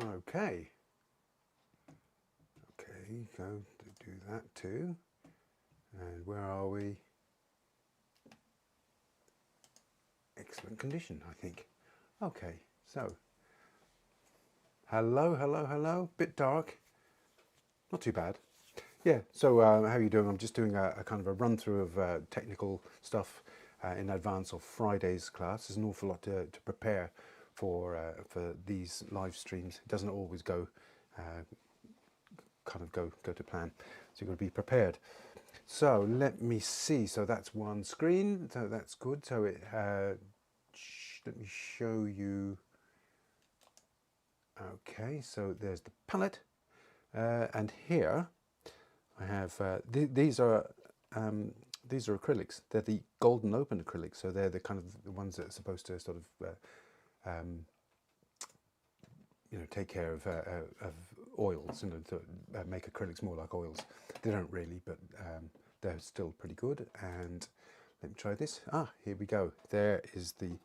Okay. Okay, go to do that too. And where are we? Excellent condition, I think. Okay, so hello, hello, hello. Bit dark. Not too bad. Yeah, so how are you doing? I'm just doing a kind of a run through of technical stuff in advance of Friday's class. There's an awful lot to prepare for these live streams. It doesn't always go go to plan, so you've got to be prepared. So let me see. So that's one screen. So that's good. So it let me show you. Okay, so there's the palette, and here I have these are acrylics. They're the golden open acrylics. So they're the kind of the ones that are supposed to sort of take care of oils, to make acrylics more like oils. They don't really, but they're still pretty good. And let me try this. Here we go. There's the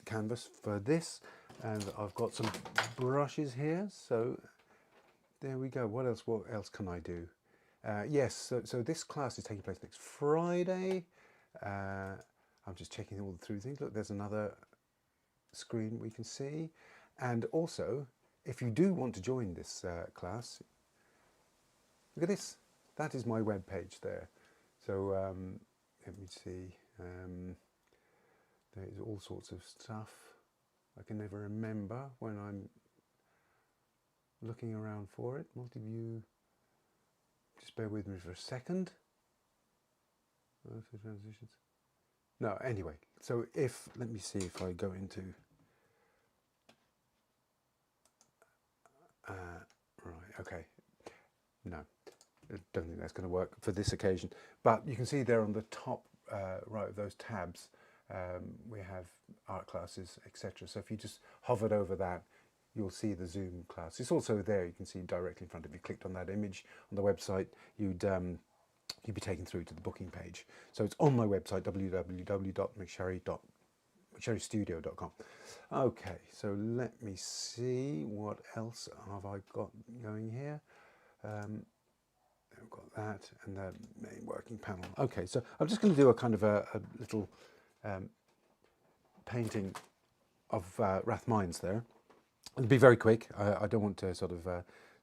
canvas for this, and I've got some brushes here. So there we go. What else can I do? Yes. So this class is taking place next Friday. I'm just checking all through things. Look, there's another screen we can see. And also, if you do want to join this class, look at this. That is my web page there. So let me see. There's all sorts of stuff. I can never remember when I'm looking around for it. Multi-view. Just bear with me for a second. Transitions. No, anyway. So let me see if I go into. Right, okay. No, I don't think that's going to work for this occasion. But you can see there on the top right of those tabs, we have art classes, etc. So if you just hovered over that, you'll see the Zoom class. It's also there. You can see directly in front of you. Clicked on that image on the website, you'd be taken through to the booking page. So it's on my website, www.McSherryStudio.com. Okay, so let me see, what else have I got going here? I've got that and the main working panel. Okay, so I'm just going to do a kind of a little painting of Rathmines there. It'll be very quick. I don't want to sort of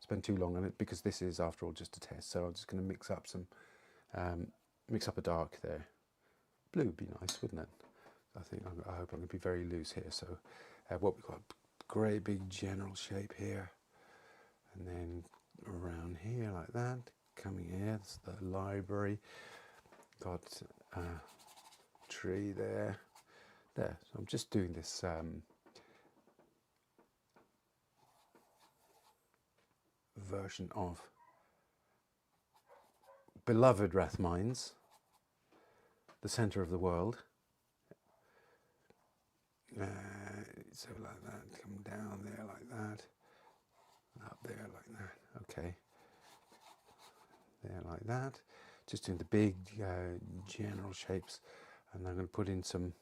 spend too long on it, because this is, after all, just a test. So I'm just going to mix up a dark there. Blue would be nice, wouldn't it? I hope I'm going to be very loose here. So what we've got, great big general shape here, and then around here like that. Coming here, it's the library. Got a tree there. There. So I'm just doing this version of beloved Rathmines, the centre of the world. So like that, come down there like that, up there like that. Okay. There like that. Just doing the big general shapes, and I'm going to put in some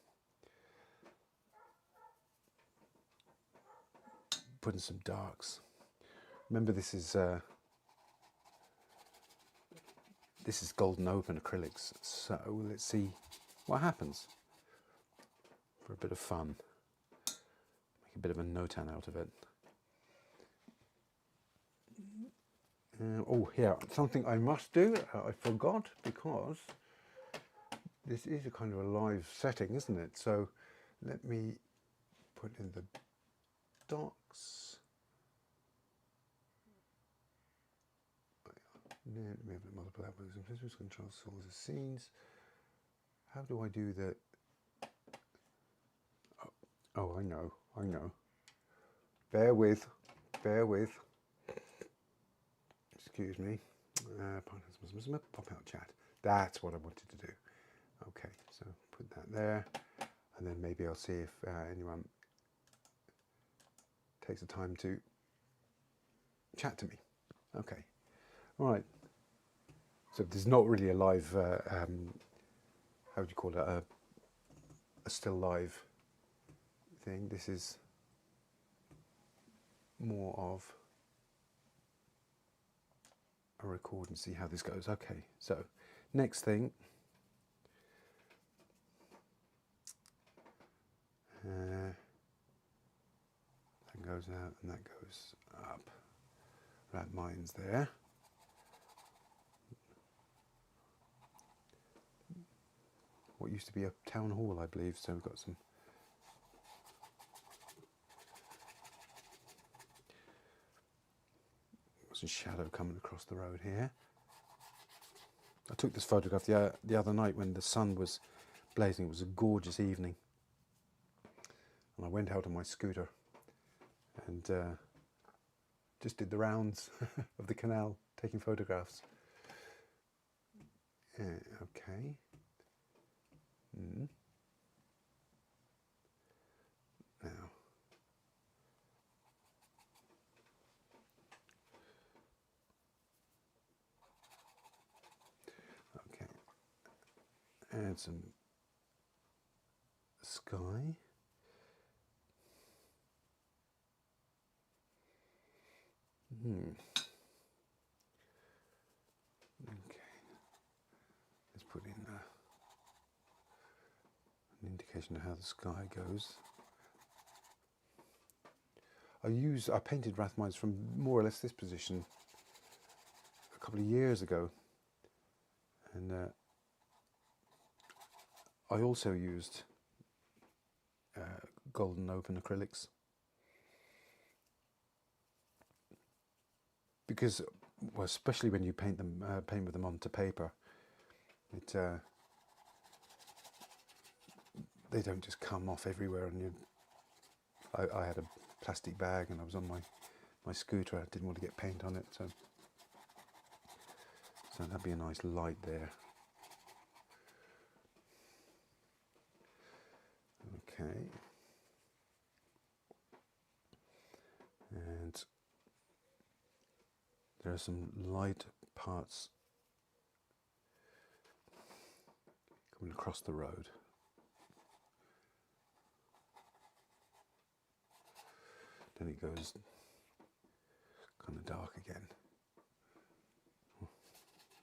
darks. Remember, this is golden open acrylics, so let's see what happens. For a bit of fun, make a bit of a notan out of it. Oh, here, something I must do, I forgot, because this is a kind of a live setting, isn't it? So let me put in the docs. Let me multiply that with some physics, control sources, scenes. How do I do that? Oh, I know. Bear with. Excuse me. Pop out chat. That's what I wanted to do. Okay, so put that there, and then maybe I'll see if anyone takes the time to chat to me. Okay. All right. So there's not really a live, how would you call it, a still live thing. This is more of a record and see how this goes. Okay, so next thing, that goes out and that goes up. Rathmines there. What used to be a town hall, I believe, so we've got some shadow coming across the road here. I took this photograph the other night when the sun was blazing. It was a gorgeous evening, and I went out on my scooter and just did the rounds of the canal taking photographs. Okay. Now, okay, add some sky. Okay, let's put in an indication of how the sky goes. I painted Rathmines from more or less this position a couple of years ago, and I also used golden open acrylics because, well, especially when you paint with them onto paper, they don't just come off everywhere. And I had a plastic bag and I was on my scooter. I didn't want to get paint on it, so that'd be a nice light there. Okay, and there are some light parts coming across the road. Then it goes kind of dark again.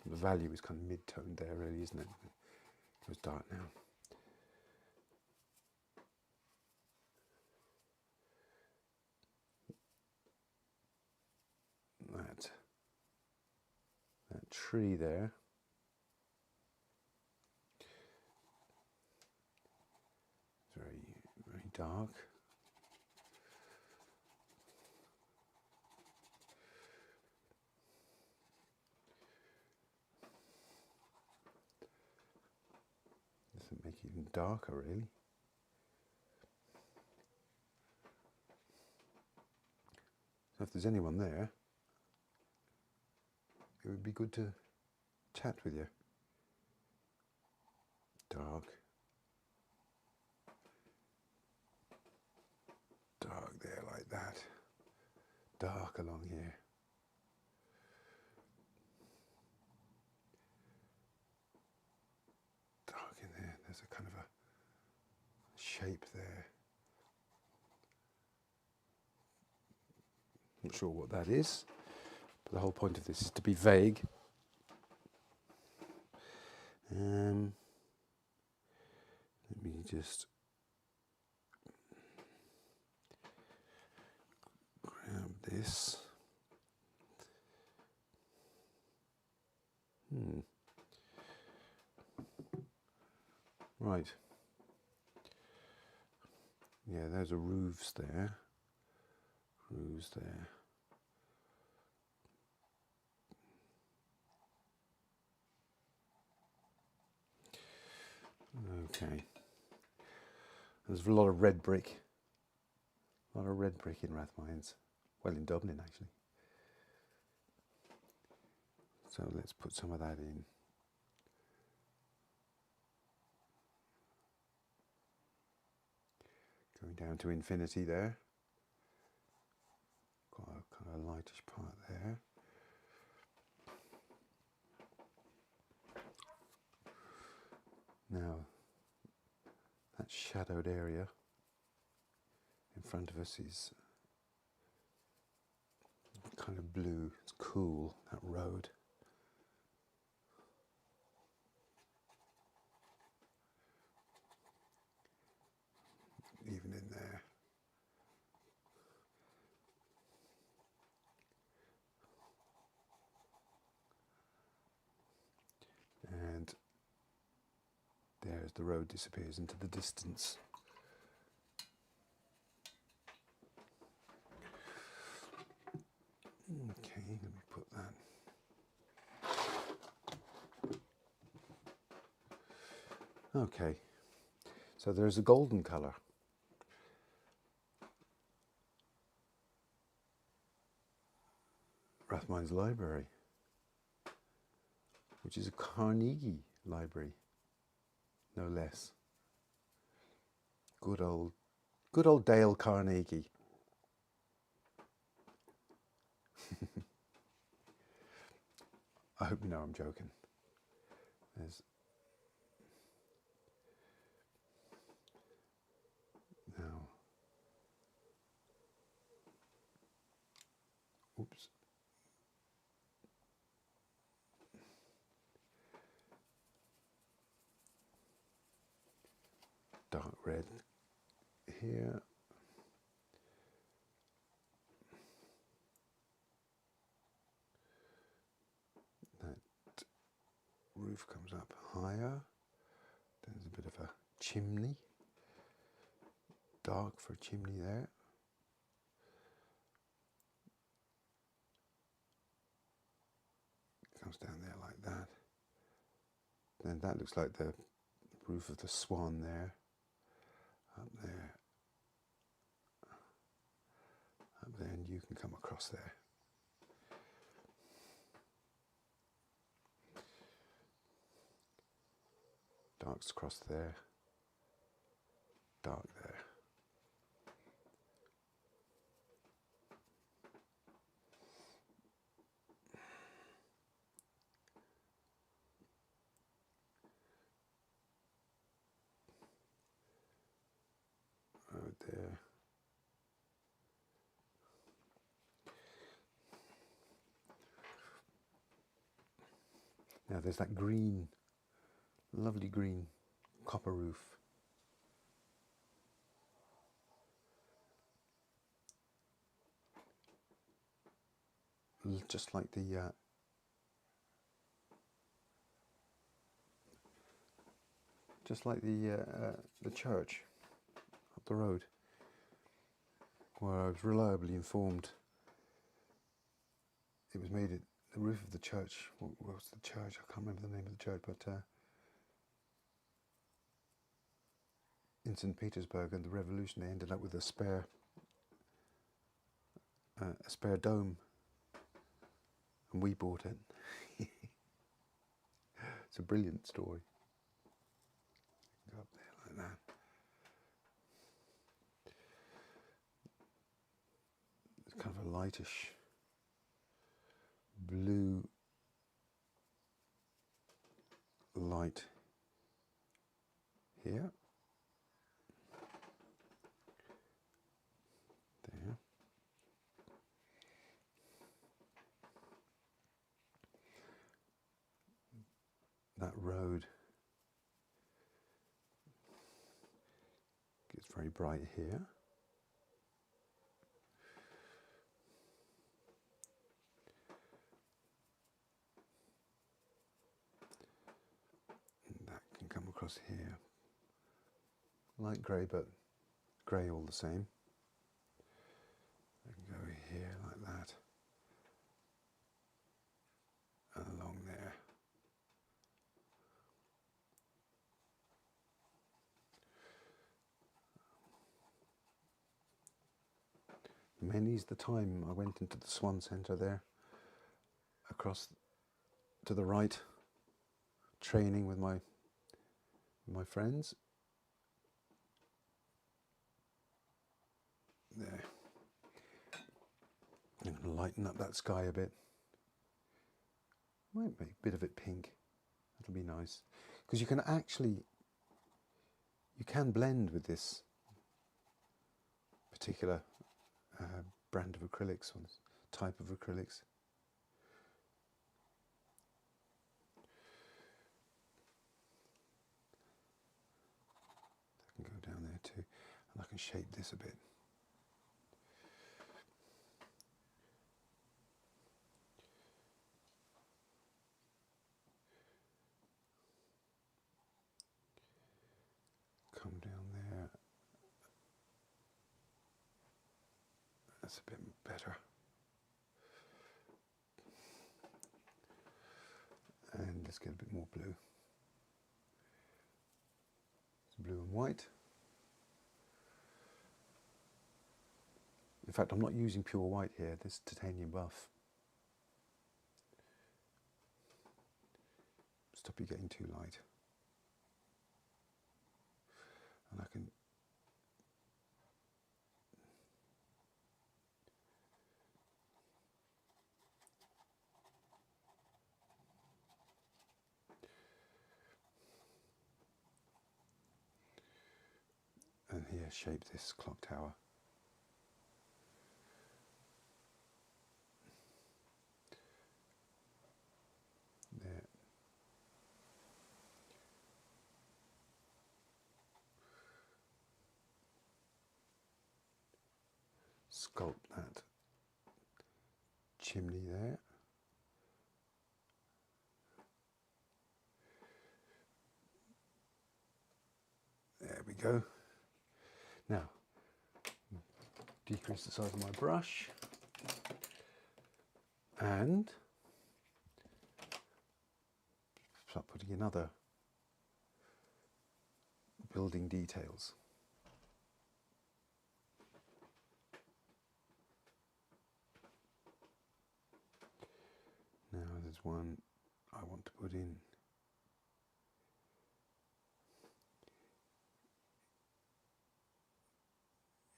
The value is kind of mid-toned there, really, isn't it? It goes dark now. That tree there. It's very, very dark. Doesn't make it even darker, really. So if there's anyone there, it would be good to chat with you. Dark. Dark there like that. Dark along here. Dark in there. There's a kind of a shape there. Not sure what that is, but the whole point of this is to be vague. Let me just grab this. Right. Yeah, there's a roofs there. Roofs there. Okay. There's a lot of red brick. A lot of red brick in Rathmines. Well, in Dublin, actually. So let's put some of that in. Going down to infinity there. Got a kind of lightish part there. Now, that shadowed area, in front of us is kind of blue. It's cool, that road. Even in there. And there's the road disappears into the distance. Okay, let me put that. Okay, so there's a golden colour. Rathmines library, which is a Carnegie library, no less. Good old Dale Carnegie. I hope you know I'm joking. There's now. Oops. Dark red here. That roof comes up higher. There's a bit of a chimney. Dark for a chimney there. Comes down there like that. Then that looks like the roof of the swan there. Up there. Up there, and you can come across there. Dark's across there. Dark there. Right there. Now there's that green, lovely green copper roof. Just like the church up the road, where I was reliably informed it was made at the roof of the church. What was the church? I can't remember the name of the church, but in St. Petersburg and the revolution, they ended up with a spare dome, and we bought it. It's a brilliant story. Go up there like that. It's kind of a lightish blue light here. There. That road gets very bright here. And that can come across here. Light grey, but grey all the same. I can go here like that. And along there. Many's the time I went into the Swan Centre there, across to the right, training with my friends. There. I'm going to lighten up that sky a bit. Might make a bit of it pink. That'll be nice. Because you can blend with this particular brand of acrylics or type of acrylics. I can go down there too, and I can shape this a bit. Come down there. That's a bit better. And let's get a bit more blue. It's blue and white. In fact, I'm not using pure white here, this titanium buff. Stop you getting too light. And I can and here shape this clock tower. There. Sculpt that chimney there. There we go. Now, decrease the size of my brush and start putting in other building details. Now there's one I want to put in.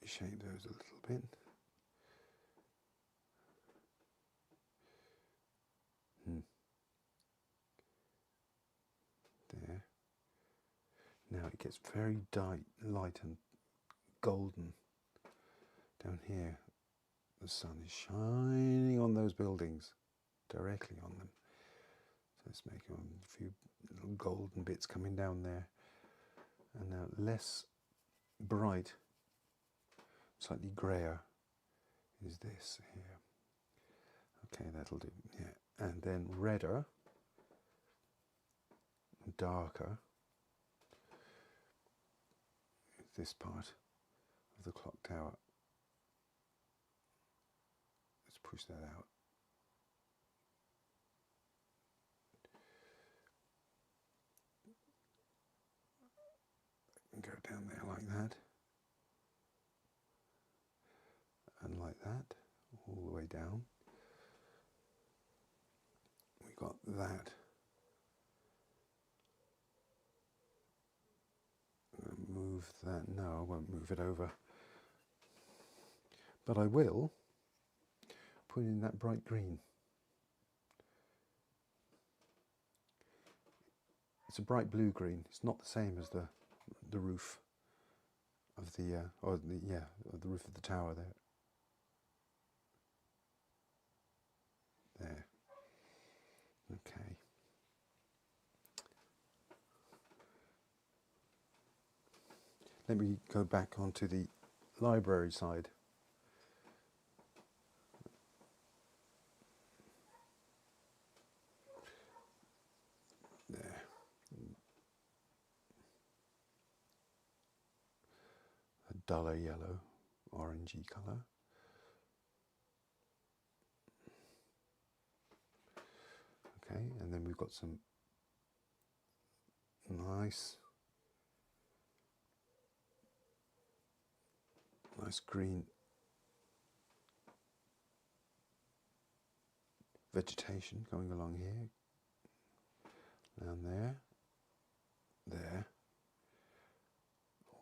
Shape those a little bit. There. Now it gets very light and golden. Down here, the sun is shining on those buildings, directly on them. So let's make a few little golden bits coming down there. And now less bright, slightly grayer is this here. Okay, that'll do, yeah. And then redder, darker, this part of the clock tower. Let's push that out. And go down there like that. And like that, all the way down. We got that. Move that. No, I won't move it over. But I will put in that bright green. It's a bright blue green. It's not the same as the roof of the or the roof of the tower there. There. Okay. Let me go back onto the library side. There. A duller yellow, orangey colour. Okay, and then we've got some nice green vegetation going along here, down there, there,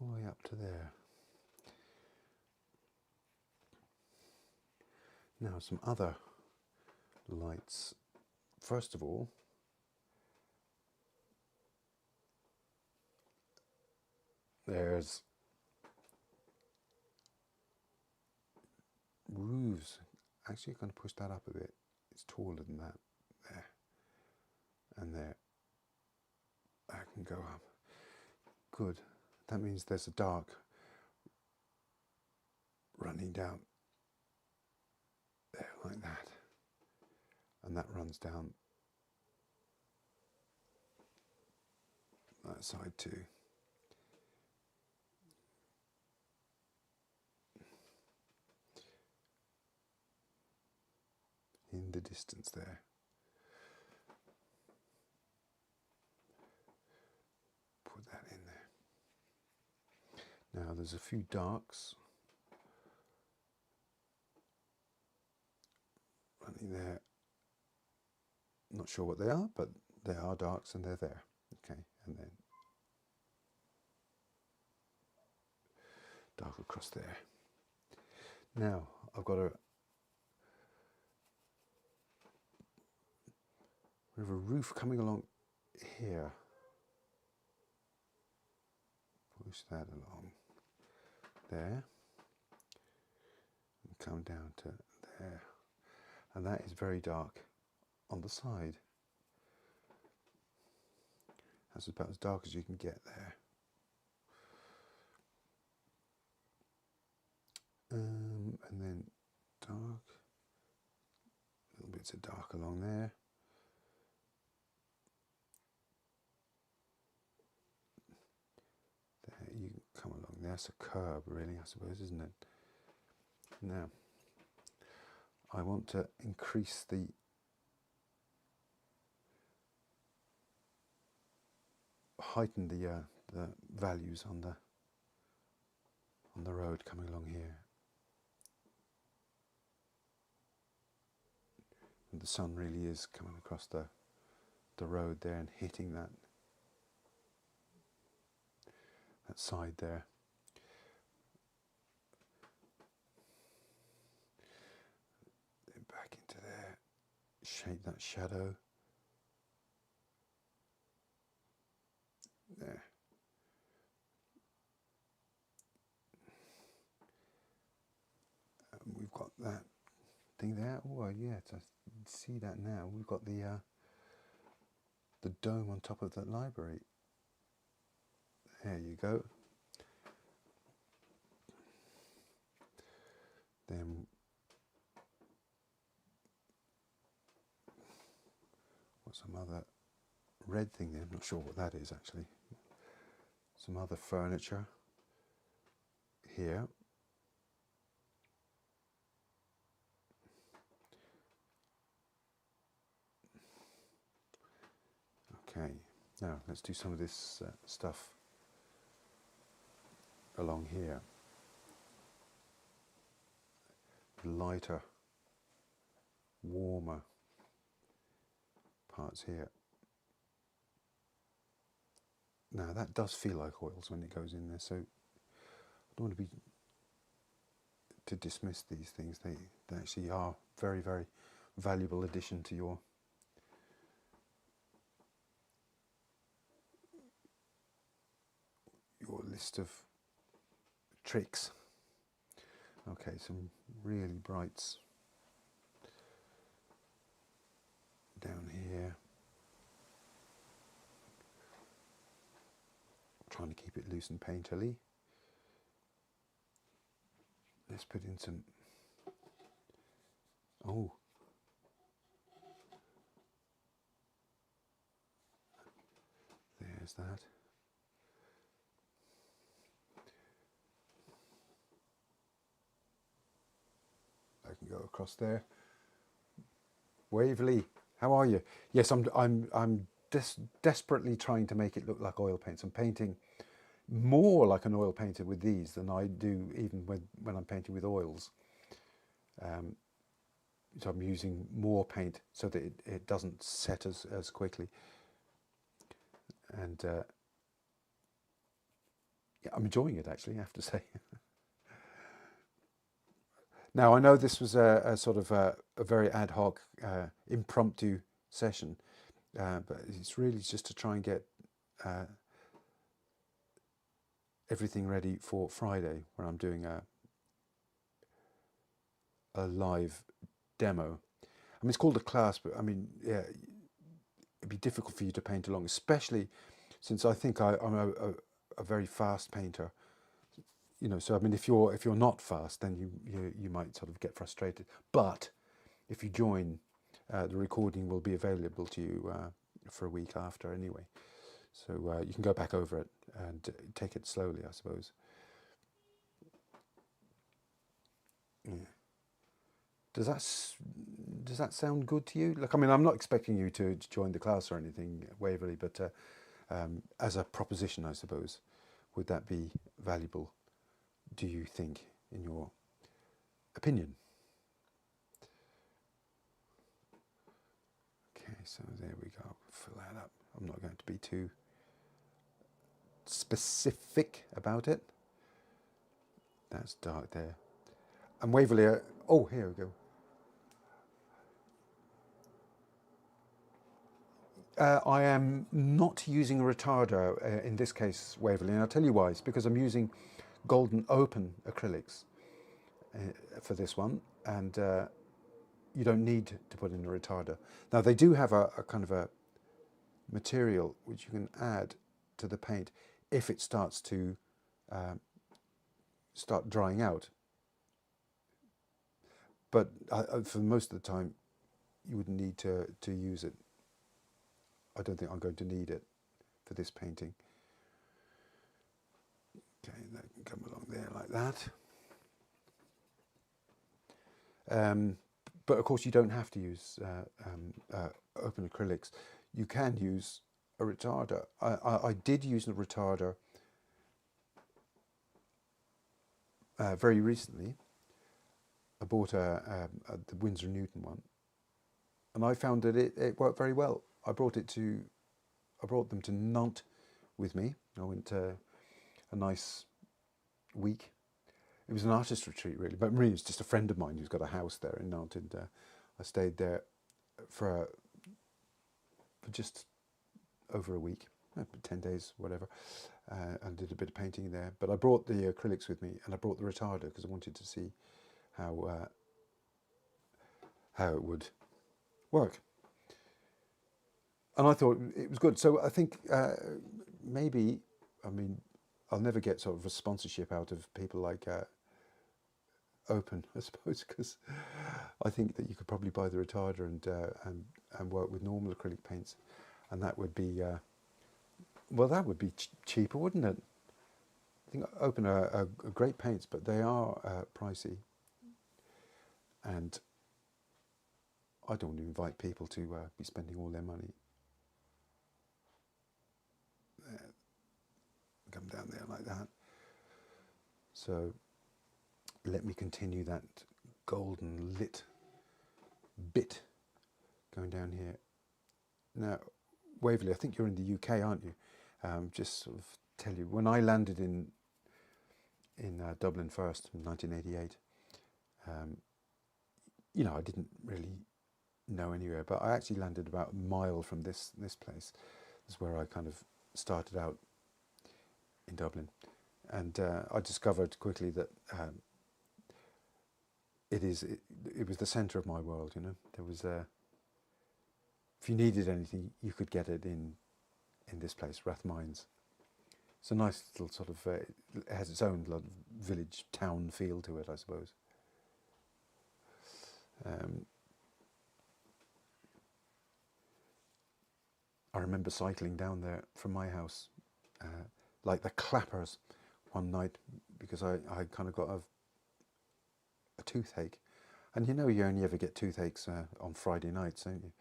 all the way up to there. Now some other lights. First of all, there's moves. Actually, I'm going to push that up a bit. It's taller than that. There. And there. That can go up. Good. That means there's a dark running down there like that. And that runs down that side too. In the distance there. Put that in there. Now there's a few darks running there. Not sure what they are, but they are darks and they're there. Okay, and then dark across there. Now I've got we have a roof coming along here. Push that along there and come down to there. And that is very dark on the side. That's about as dark as you can get there. And then dark, little bits of dark along there. There, you come along. That's a curb, really, I suppose, isn't it? Now, I want to increase the heighten the values on the road coming along here. And the sun really is coming across the road there and hitting that side there. Then back into there, shape that shadow. There. And we've got that thing there. Oh yeah, I see that now. We've got the dome on top of the library. There you go. Then what's some other red thing there? I'm not sure what that is actually. Some other furniture here. Okay, now let's do some of this stuff along here. Lighter, warmer parts here. Now that does feel like oils when it goes in there, so I don't want to dismiss these things. They actually are very, very valuable addition to your list of tricks. Okay, some really brights down here. Trying to keep it loose and painterly. Let's put in some, oh, there's that. I can go across there. Waverley, how are you? Yes, I'm desperately trying to make it look like oil paints. I'm painting more like an oil painter with these than I do even when I'm painting with oils. So I'm using more paint so that it doesn't set as quickly. And yeah, I'm enjoying it actually, I have to say. Now, I know this was a sort of a very ad hoc, impromptu session, but it's really just to try and get everything ready for Friday, where I'm doing a a live demo. I mean, it's called a class, but I mean, yeah, it'd be difficult for you to paint along, especially since I think I'm a very fast painter. You know, so I mean, if you're not fast, then you might sort of get frustrated. But if you join, the recording will be available to you for a week after anyway. So you can go back over it and take it slowly, I suppose. Yeah. Does that sound good to you? Look, I mean, I'm not expecting you to join the class or anything, Waverley, but as a proposition, I suppose, would that be valuable, do you think, in your opinion? Okay, so there we go. Fill that up. I'm not going to be too specific about it. That's dark there. And Waverley, oh, here we go. I am not using a retarder in this case, Waverley, and I'll tell you why. It's because I'm using golden open acrylics for this one, and you don't need to put in a retarder. Now, they do have a kind of a material which you can add to the paint if it starts to start drying out. But for most of the time, you wouldn't need to use it. I don't think I'm going to need it for this painting. Okay, that can come along there like that. But of course, you don't have to use open acrylics. You can use a retarder. I did use a retarder very recently. I bought the Winsor Newton one, and I found that it worked very well. I brought them to Nantes with me. I went a nice week. It was an artist retreat, really, but really it's just a friend of mine who's got a house there in Nantes, and I stayed there for just over a week, 10 days, whatever, and did a bit of painting there. But I brought the acrylics with me, and I brought the retarder because I wanted to see how it would work. And I thought it was good. So I think maybe, I mean, I'll never get sort of a sponsorship out of people like Open, I suppose, because I think that you could probably buy the retarder and work with normal acrylic paints, and that would be well, that would be cheaper, wouldn't it? I think Open are great paints, but they are pricey, and I don't want to invite people to be spending all their money. Come down there like that. So let me continue that golden lit bit going down here. Now, Waverley, I think you're in the UK, aren't you? Just sort of tell you, when I landed in Dublin first in 1988, you know, I didn't really know anywhere, but I actually landed about a mile from this place. This is where I kind of started out in Dublin, and I discovered quickly that it was the centre of my world. You know, there was if you needed anything, you could get it in this place, Rathmines. It's a nice little sort of it has its own little village town feel to it, I suppose. I remember cycling down there from my house, like the clappers, one night, because I kind of got a toothache. And you know, you only ever get toothaches on Friday nights, don't you?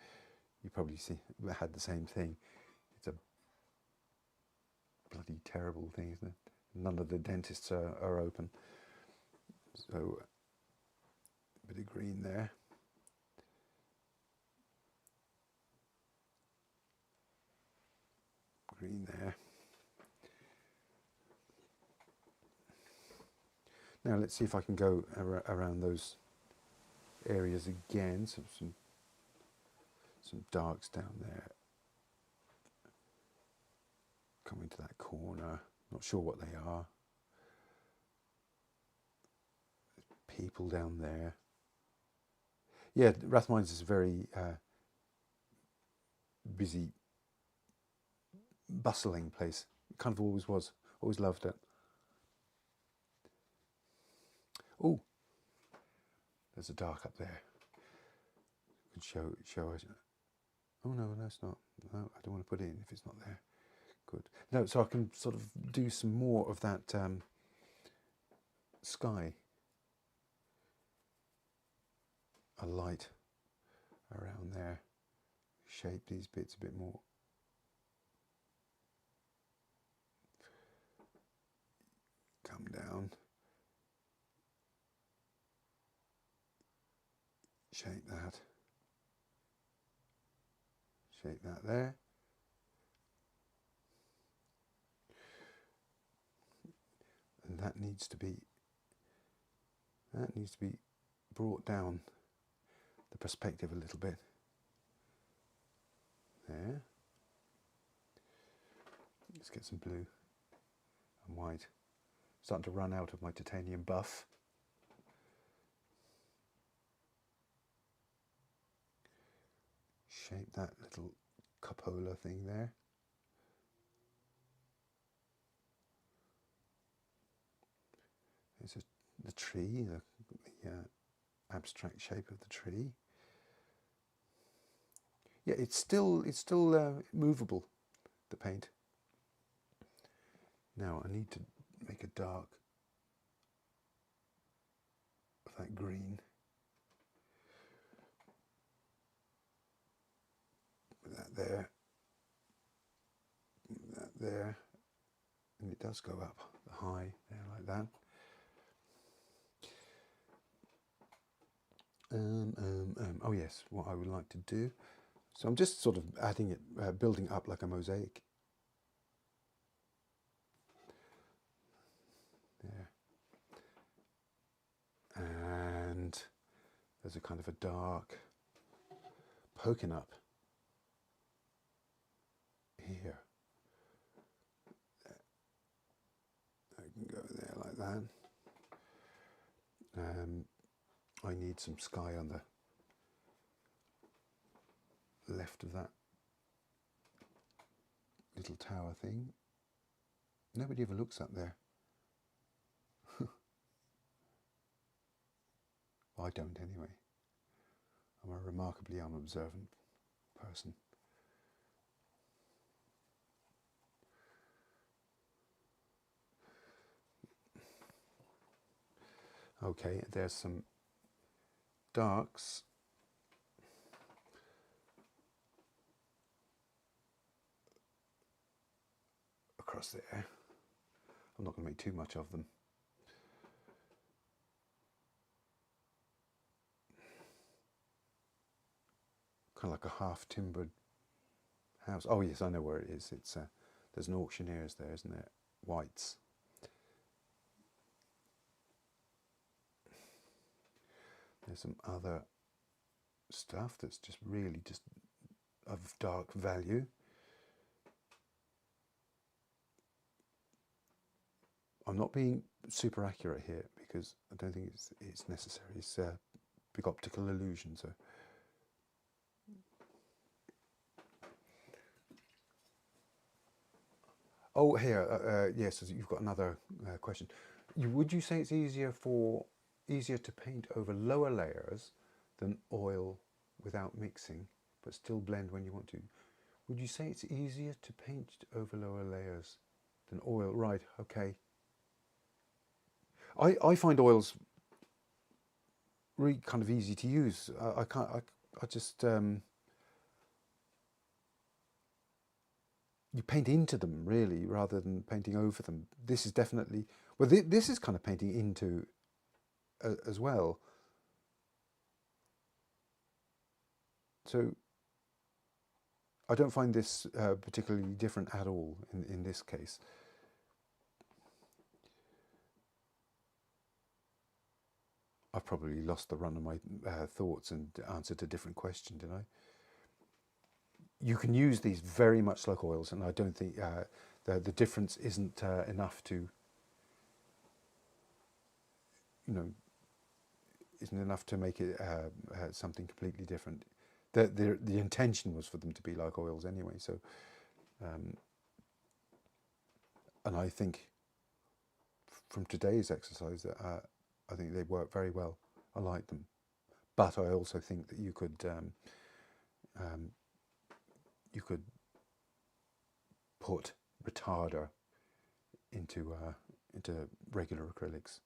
You probably had the same thing. It's a bloody terrible thing, isn't it? None of the dentists are open. So, a bit of green there. Green there. Now let's see if I can go around those areas again. So some darks down there. Coming to that corner. Not sure what they are. There's people down there. Yeah, Rathmines is a very busy, bustling place. It kind of always was. Always loved it. Oh, there's a dark up there. Could show us. Oh no, that's not. No, I don't want to put it in if it's not there. Good. No, so I can sort of do some more of that sky. A light around there. Shape these bits a bit more. Come down. Shape that. Shape that there. And that needs to be brought down the perspective a little bit. There. Let's get some blue and white. Starting to run out of my titanium buff. Shape that little cupola thing there. There's the tree, the abstract shape of the tree. Yeah, it's still movable, the paint. Now I need to make a dark of that green. Put that there. Put that there. And it does go up the high there like that. Oh yes, what I would like to do. So I'm just sort of adding it, building up like a mosaic. There. And there's a kind of a dark poking up here. I can go there like that. I need some sky on the left of that little tower thing. Nobody ever looks up there. Well, I don't anyway. I'm a remarkably unobservant person. Okay, there's some darks. Across there. I'm not going to make too much of them. Kind of like a half-timbered house. Oh yes, I know where it is. It's there's an auctioneer's there, isn't there? Whites. There's some other stuff that's just really just of dark value. I'm not being super accurate here because I don't think it's necessary. It's a big optical illusion. So oh, here, yes, you've got another question. Would you say it's easier to paint over lower layers than oil without mixing, but still blend when you want to? Would you say it's easier to paint over lower layers than oil? Right, okay. I find oils really kind of easy to use. I just you paint into them really rather than painting over them. This is definitely, well, this is kind of painting into as well. So I don't find this particularly different at all in this case. I've probably lost the run of my thoughts and answered a different question, did I? You can use these very much like oils, and I don't think the difference isn't enough to, you know, isn't enough to make it something completely different. The intention was for them to be like oils anyway. So, and I think from today's exercise that I think they work very well. I like them, but I also think that you could put retarder into regular acrylics.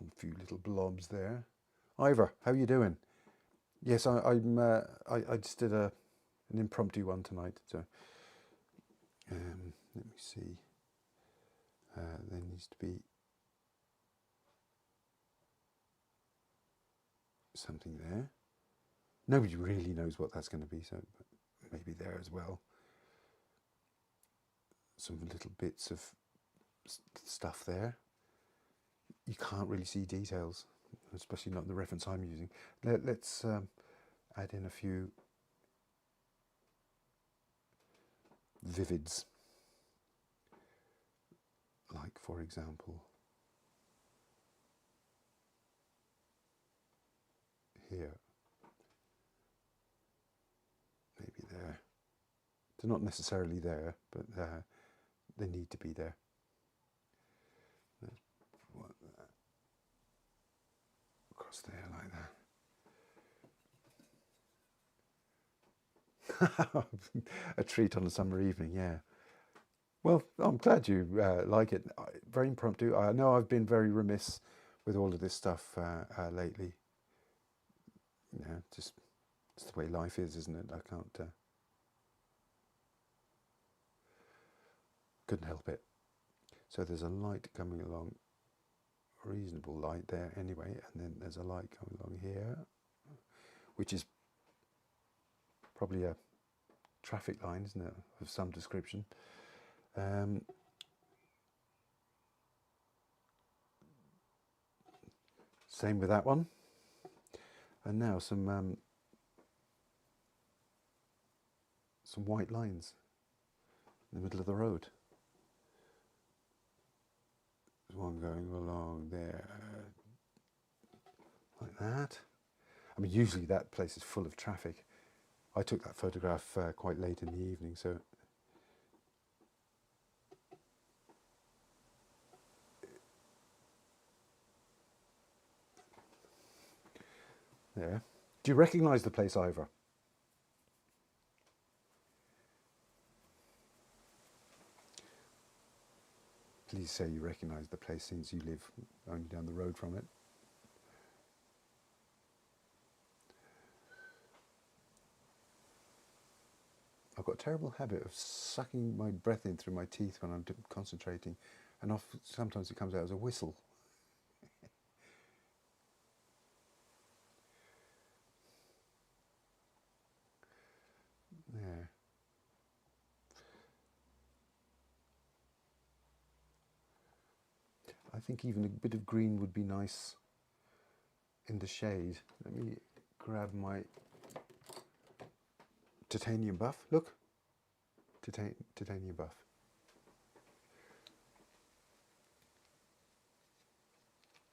A few little blobs there. Ivor, how are you doing? Yes, I just did an impromptu one tonight. So let me see. There needs to be something there. Nobody really knows what that's going to be, so maybe there as well. Some little bits of stuff there. You can't really see details, especially not in the reference I'm using. Let's add in a few vivids, like for example here, maybe there. They're not necessarily there, but they need to be there. Let's put that across there like that. A treat on a summer evening, yeah. Well, I'm glad you like it. Very impromptu. I know I've been very remiss with all of this stuff lately. You know, just it's the way life is, isn't it? I can't. Couldn't help it. So there's a light coming along, reasonable light there anyway, and then there's a light coming along here, which is probably a traffic line, isn't it, of some description. Same with that one. And now some white lines in the middle of the road. There's one going along there, like that. I mean, usually that place is full of traffic. I took that photograph quite late in the evening, so there. Do you recognise the place, Ivor? Please say you recognise the place since you live only down the road from it. I've got a terrible habit of sucking my breath in through my teeth when I'm concentrating, and sometimes it comes out as a whistle. There. I think even a bit of green would be nice in the shade. Let me grab my titanium buff. Look, titanium buff.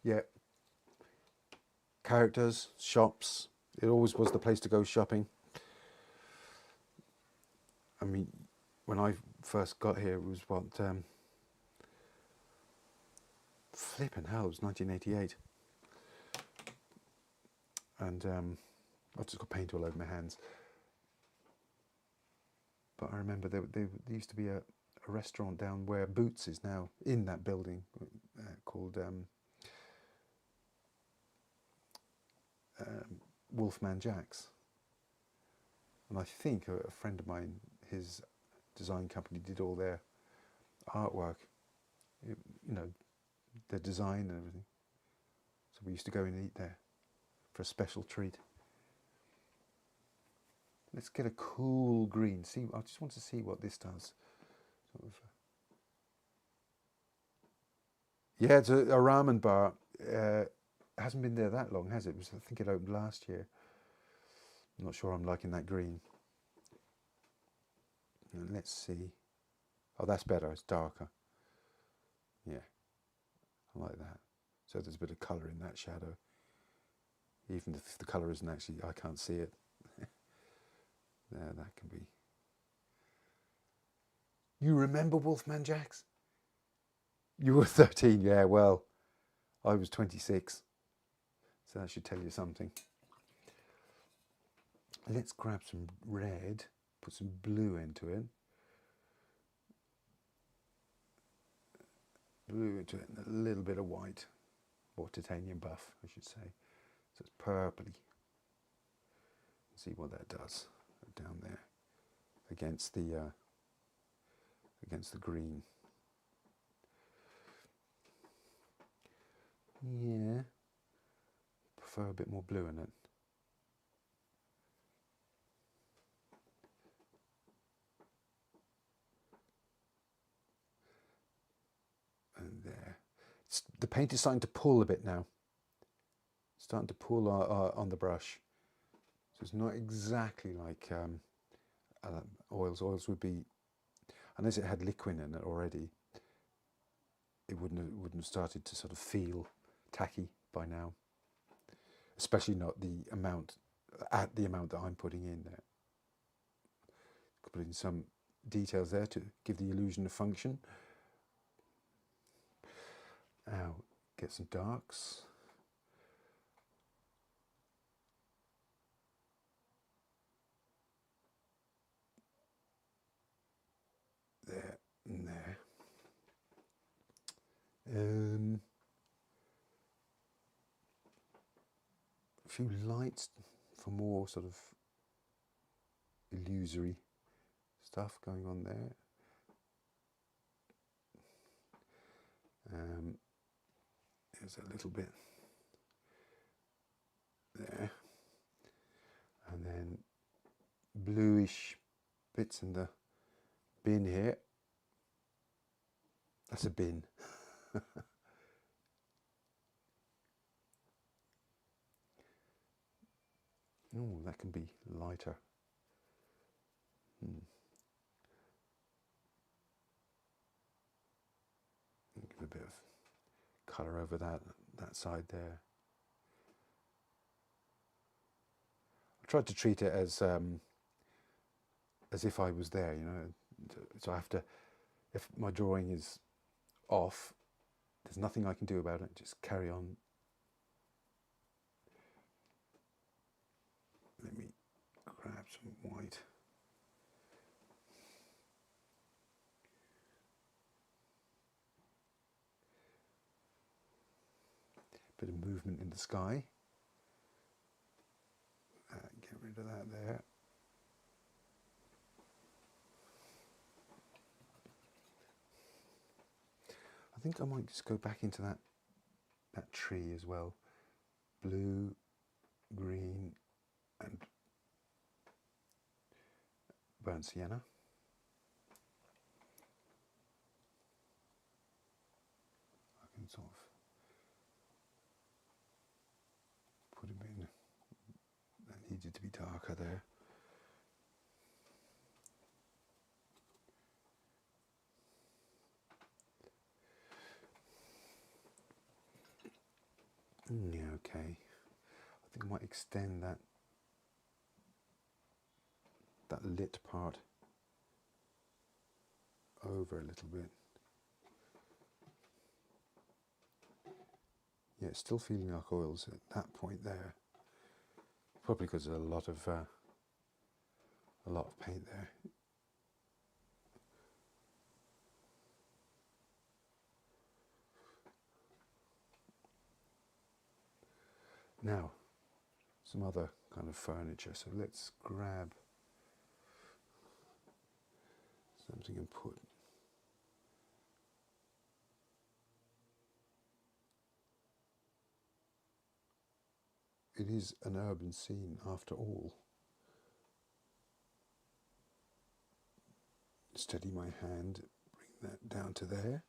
Yeah. Characters, shops. It always was the place to go shopping. I mean, when I first got here, it was what, flipping hell, it was 1988. And I've just got paint all over my hands. But I remember there used to be a restaurant down where Boots is now, in that building, called Wolfman Jack's. And I think a friend of mine, his design company, did all their artwork, you know, their design and everything. So we used to go in and eat there for a special treat. Let's get a cool green. See, I just want to see what this does. Sort of, yeah, it's a ramen bar. Hasn't been there that long, has it? I think it opened last year. I'm not sure I'm liking that green. And let's see. Oh, that's better. It's darker. Yeah, I like that. So there's a bit of colour in that shadow. Even if the colour isn't actually, I can't see it. There, that can be. You remember Wolfman Jacks? You were 13, yeah, well, I was 26. So that should tell you something. Let's grab some red, put some blue into it. Blue into it, and a little bit of white, or titanium buff, I should say. So it's purpley. See what that does down there against the green. Yeah, prefer a bit more blue in it. And there, the paint is starting to pull a bit now. It's starting to pull on the brush. So it's not exactly like oils. Oils would be, unless it had liquid in it already, it wouldn't have started to sort of feel tacky by now. Especially not the amount, at the amount that I'm putting in there. Put in some details there to give the illusion of function. Now get some darks. There and there. A few lights for more sort of illusory stuff going on there. There's a little bit there, and then bluish bits in the bin here. That's a bin. Oh, that can be lighter. Give a bit of colour over that side there. I tried to treat it as if I was there, you know. So I have to, if my drawing is off, there's nothing I can do about it. Just carry on. Let me grab some white. Bit of movement in the sky. Get rid of that there. I think I might just go back into that tree as well. Blue, green, and burnt sienna. I can sort of put him in. That needed to be darker there. Yeah, okay. I think I might extend that lit part over a little bit. Yeah, it's still feeling like oils at that point there. Probably because there's a lot of paint there. Now, some other kind of furniture. So let's grab something and put. It is an urban scene after all. Steady my hand, bring that down to there.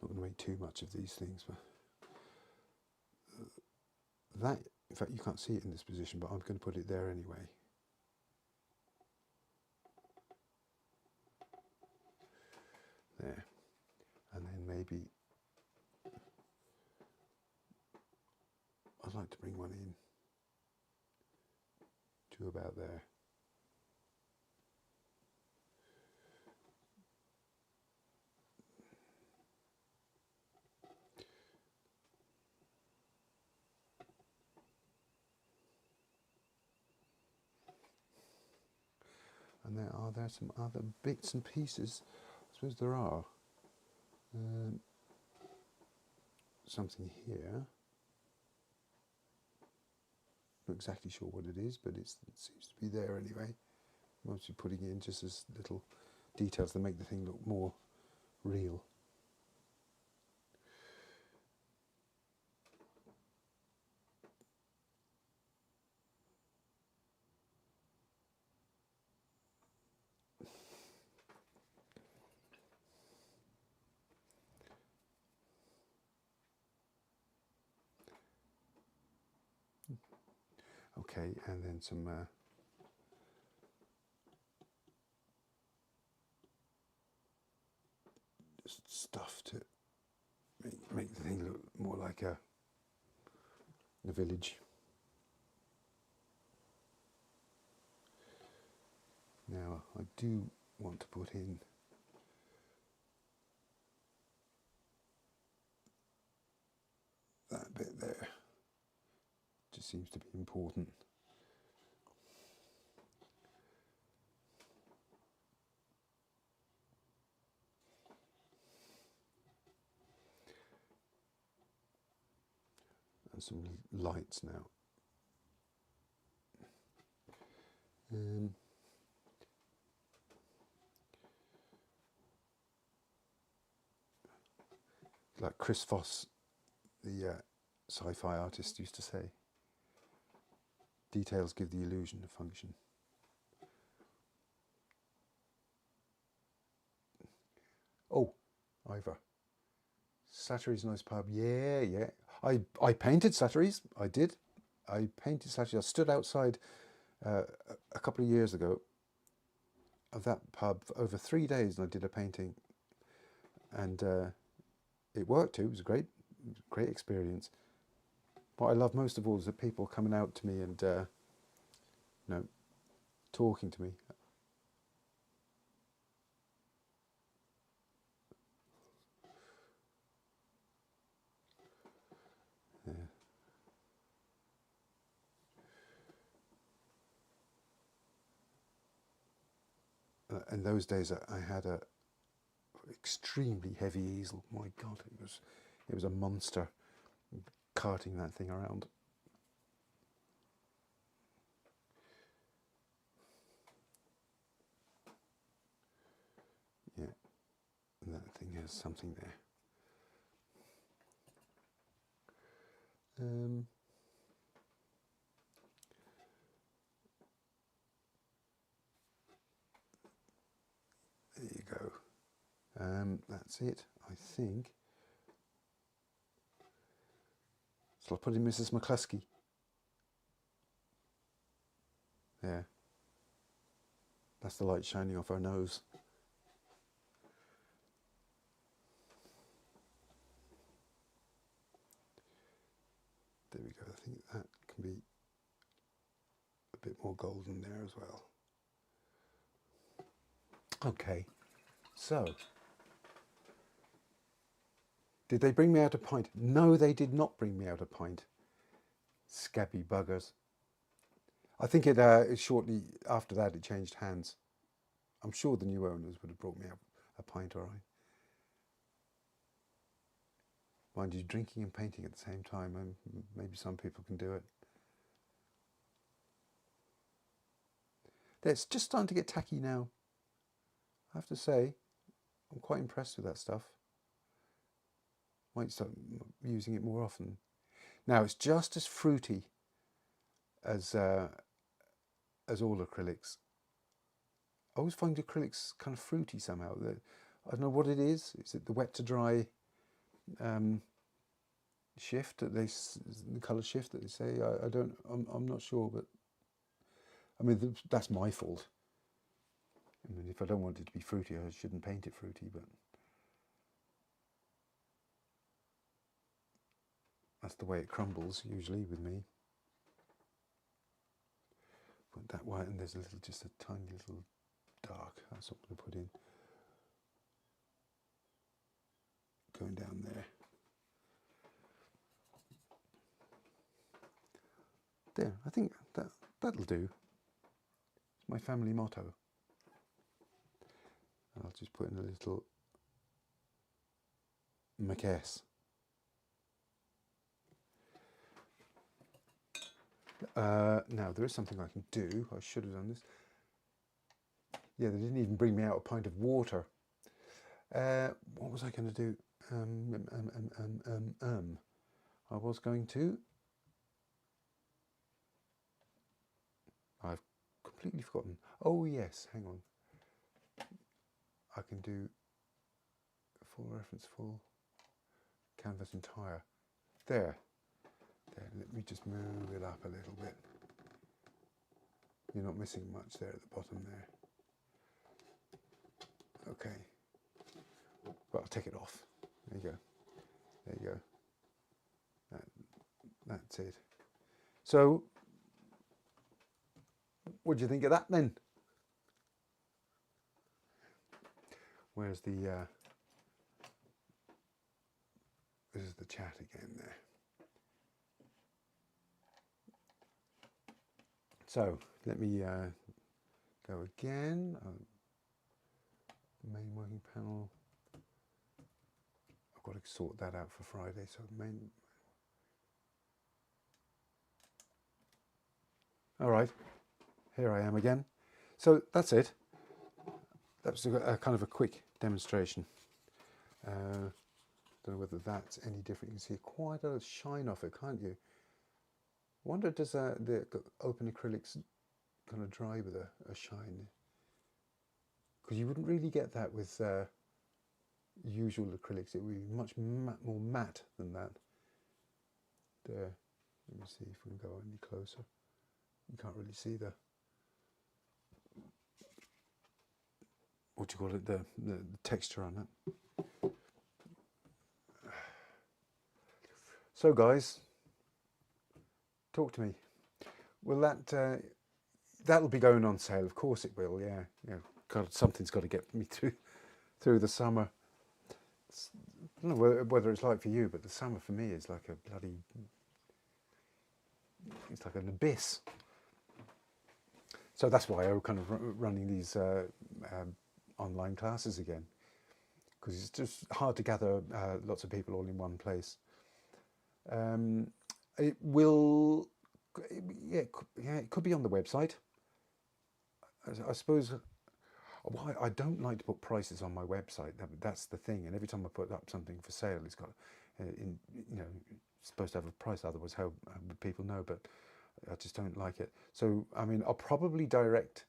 Not going to make too much of these things, but that, in fact, you can't see it in this position, but I'm going to put it there anyway. maybe I'd like to bring one in to about there. And there some other bits and pieces. I suppose there are. Something here. Not exactly sure what it is, but it seems to be there anyway. Mostly putting in just as little details that make the thing look more real. Okay, and then some just stuff to make the thing look more like a village. Now I do want to put in that bit there. Just seems to be important. And some lights now. Like Chris Voss, the sci-fi artist, used to say, details give the illusion of function. Oh, Ivor. Slattery's a nice pub. Yeah. I painted Slattery's. I did. I painted Slattery's. I stood outside a couple of years ago of that pub for over 3 days, and I did a painting. And it worked too. It was a great experience. What I love most of all is the people coming out to me and talking to me. Yeah. In those days, I had a extremely heavy easel. My God, it was a monster carting that thing around. Yeah, and that thing has something there. There you go. That's it, I think. So I'll put in Mrs. McCluskey. Yeah. That's the light shining off her nose. There we go. I think that can be a bit more golden there as well. Okay, so did they bring me out a pint? No, they did not bring me out a pint. Scabby buggers. I think it shortly after that it changed hands. I'm sure the new owners would have brought me out a pint, all right. Mind you, drinking and painting at the same time, and maybe some people can do it. It's just starting to get tacky now. I have to say, I'm quite impressed with that stuff. Might start using it more often. Now it's just as fruity as all acrylics. I always find acrylics kind of fruity somehow. I don't know what it is. Is it the wet to dry shift that the colour shift that they say? I'm not sure, but I mean that's my fault. I mean, if I don't want it to be fruity, I shouldn't paint it fruity. But That's the way it crumbles usually with me. Put that white, and there's a little, just a tiny little dark. That's what I'm going to put in. Going down there. There, I think that'll do. It's my family motto. I'll just put in a little McS. Now there is something I can do. I should have done this. Yeah, they didn't even bring me out a pint of water. What was I going to do? I was going to. I've completely forgotten. Oh yes, hang on. I can do full reference, full canvas entire. There. Let me just move it up a little bit. You're not missing much there at the bottom there. Okay. Well, I'll take it off. There you go. There you go. That's it. So, what do you think of that then? Where's the, this is the chat again there. So, let me go again. Main working panel. I've got to sort that out for Friday. So, main. All right, here I am again. So, that's it. That was a kind of a quick demonstration. Don't know whether that's any different. You can see quite a shine off it, can't you? I wonder, does the open acrylics kind of dry with a shine? Because you wouldn't really get that with usual acrylics. It would be much more matte than that. There. Let me see if we can go any closer. You can't really see the, what do you call it, the texture on it. So guys, talk to me. Will that'll be going on sale? Of course it will. Yeah, yeah. God, something's got to get me through the summer. I don't know whether it's like for you, but the summer for me is like a bloody. It's like an abyss. So that's why I'm kind of running these online classes again, because it's just hard to gather lots of people all in one place. It will, yeah, it could be on the website. I suppose. Well, I don't like to put prices on my website. That's the thing. And every time I put up something for sale, it's got, you know, it's supposed to have a price. Otherwise, how would people know? But I just don't like it. So, I mean, I'll probably direct.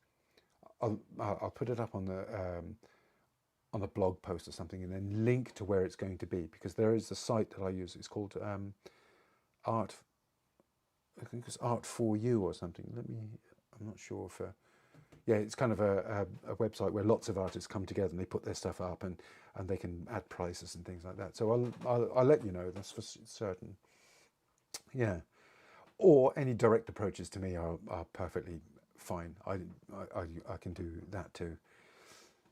I'll put it up on the blog post or something, and then link to where it's going to be, because there is a site that I use. It's called Art. I think it's Art for You or something. I'm not sure if. Yeah, it's kind of a website where lots of artists come together and they put their stuff up, and they can add prices and things like that. So I'll let you know. That's for certain. Yeah, or any direct approaches to me are perfectly fine. I can do that too.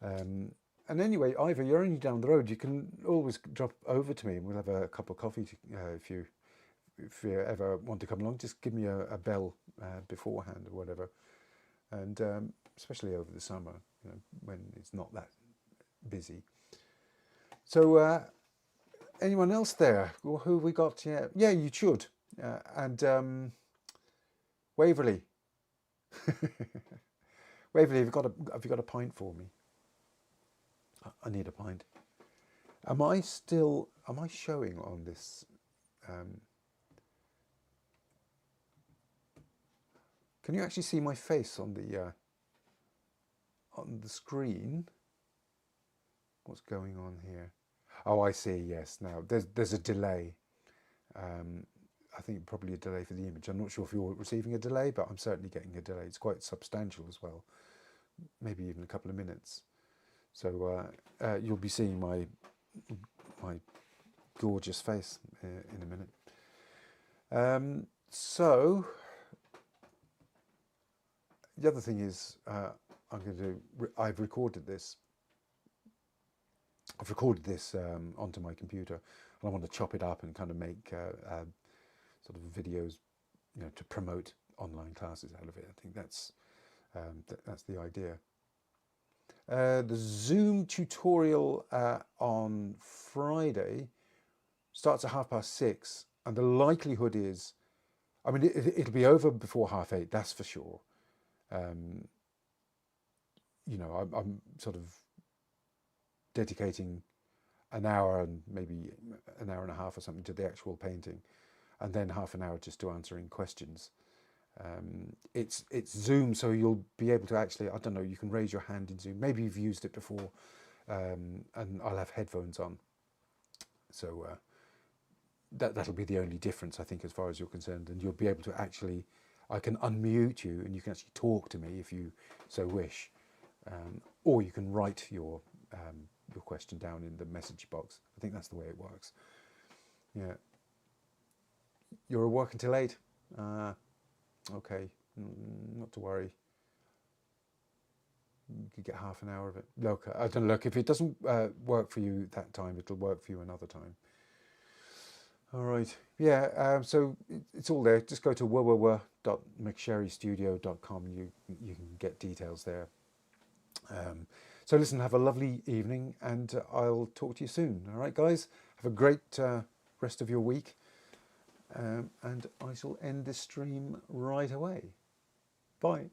And anyway, Ivor, you're only down the road. You can always drop over to me, and we'll have a cup of coffee if you ever want to come along. Just give me a bell beforehand or whatever. And especially over the summer, you know, when it's not that busy. So, anyone else there? Or who have we got? Yeah, you should. And Waverley, Waverley, have you got a pint for me? I need a pint. Am I showing on this? Can you actually see my face on the screen? What's going on here? Oh, I see. Yes. Now there's a delay. I think probably a delay for the image. I'm not sure if you're receiving a delay, but I'm certainly getting a delay. It's quite substantial as well. Maybe even a couple of minutes. So you'll be seeing my gorgeous face in a minute. So the other thing is, I've recorded this. Onto my computer, and I want to chop it up and kind of make sort of videos, to promote online classes out of it. I think that's the idea. The Zoom tutorial on Friday starts at 6:30, and the likelihood is, I mean, it'll be over before 8:30. That's for sure. I'm sort of dedicating an hour and maybe an hour and a half or something to the actual painting, and then half an hour just to answering questions. It's Zoom, so you'll be able to actually, I don't know, you can raise your hand in Zoom. Maybe you've used it before, and I'll have headphones on. So that'll be the only difference, I think, as far as you're concerned. And you'll be able to actually, I can unmute you and you can actually talk to me if you so wish. Or you can write your question down in the message box. I think that's the way it works. Yeah. You're working till 8? Okay, not to worry. You could get half an hour of it. Look, I don't look. If it doesn't work for you that time, it'll work for you another time. All right. Yeah. So it's all there. Just go to www.McSherryStudio.com. You can get details there. So listen, have a lovely evening, and I'll talk to you soon. All right, guys. Have a great rest of your week. And I shall end this stream right away. Bye.